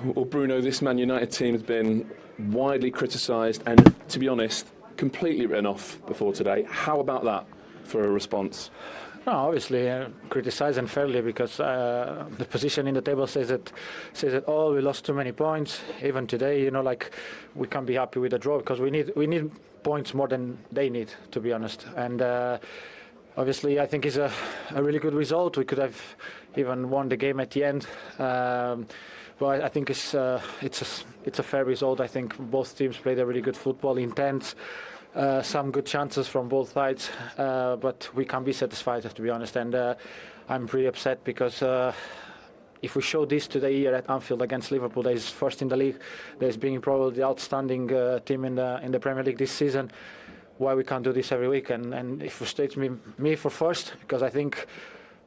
Well, Bruno, this Man United team has been widely criticised and, to be honest, completely written off before today. How about that for a response? No, obviously criticised unfairly because the position in the table says that oh, we lost too many points. Even today, we can't be happy with the draw because we need points more than they need, to be honest. And obviously, I think it's a really good result. We could have even won the game at the end. But I think it's a fair result. I think both teams played a really good football, intense. Some good chances from both sides, but we can't be satisfied, to be honest. And I'm pretty upset because if we show this today here at Anfield against Liverpool, that is first in the league, that is being probably the outstanding team in the Premier League this season, why we can't do this every week? And it frustrates me for first because I think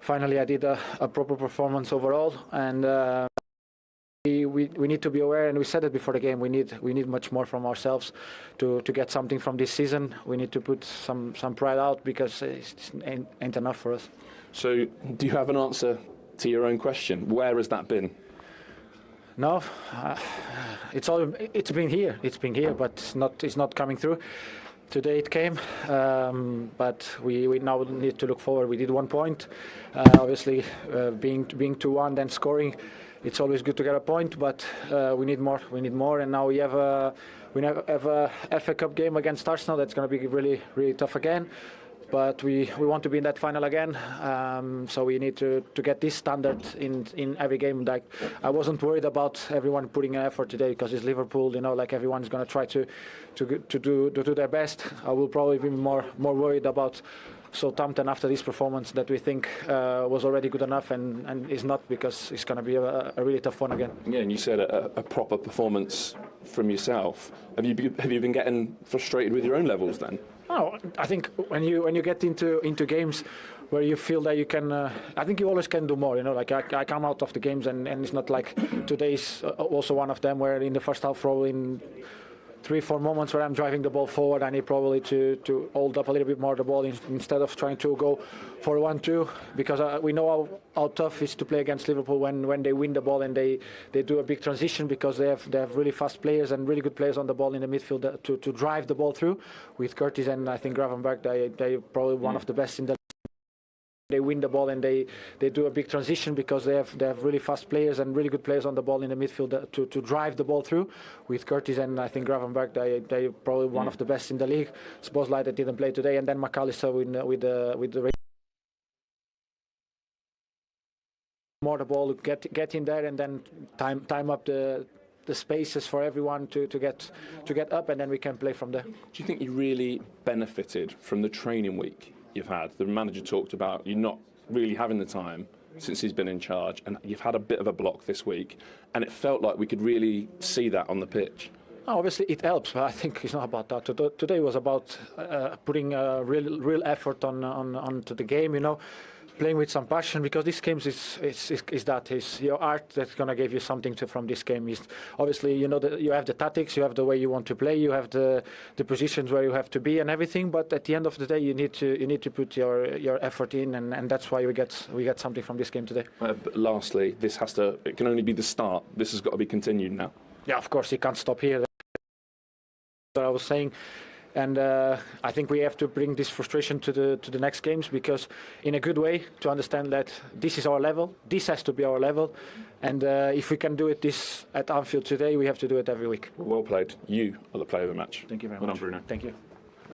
finally I did a proper performance overall, and we need to be aware, and we said it before the game. We need much more from ourselves to get something from this season. We need to put some pride out because it ain't enough for us. So, do you have an answer to your own question? Where has that been? No, it's been here. It's been here, but it's not coming through. Today it came, but we now need to look forward. We did 1 point. Obviously, being 2-1, then scoring. It's always good to get a point, but we need more. We need more, and now we have a FA Cup game against Arsenal. That's going to be really, really tough again. But we want to be in that final again. So we need to get this standard in every game. Like, I wasn't worried about everyone putting an effort today because it's Liverpool. Like everyone's going to try to do their best. I will probably be more worried about Southampton after this performance that we think was already good enough and is not, because it's going to be a really tough one again. Yeah, and you said a proper performance from yourself. Have you been getting frustrated with your own levels then? No, I think when you get into games where you feel that you can, I think you always can do more. Like I come out of the games and it's not like today's also one of them where in the first half, probably in 3-4 moments where I'm driving the ball forward, I need probably to hold up a little bit more the ball instead of trying to go for 1-2, because we know how tough it is to play against Liverpool when they win the ball and they do a big transition, because they have really fast players and really good players on the ball in the midfield to drive the ball through. With Curtis and I think Gravenberch, they probably one of the best in the. They win the ball and they do a big transition because they have really fast players and really good players on the ball in the midfield to drive the ball through. With Curtis and I think Gravenberch, they probably one of the best in the league. Szoboszlai that didn't play today, and then McAllister with the more the ball, get in there and then time up the spaces for everyone to get up, and then we can play from there. Do you think you really benefited from the training week you've had? The manager talked about you not really having the time since he's been in charge, and you've had a bit of a block this week, and it felt like we could really see that on the pitch. Obviously it helps, but I think it's not about that. Today was about putting a real effort onto the game, playing with some passion, because this game is your art that's going to give you something from this game. Is obviously you have the tactics, you have the way you want to play, you have the positions where you have to be and everything, but at the end of the day you need to put your effort in, and that's why we get something from this game today. But lastly, it can only be the start. This has got to be continued now. Yeah, of course, it can't stop here. That I was saying. And I think we have to bring this frustration to the next games, because in a good way, to understand that this is our level, this has to be our level, and if we can do it this at Anfield today, we have to do it every week. Well played. You are the player of the match. Thank you very much. Well done, Bruno. Thank you.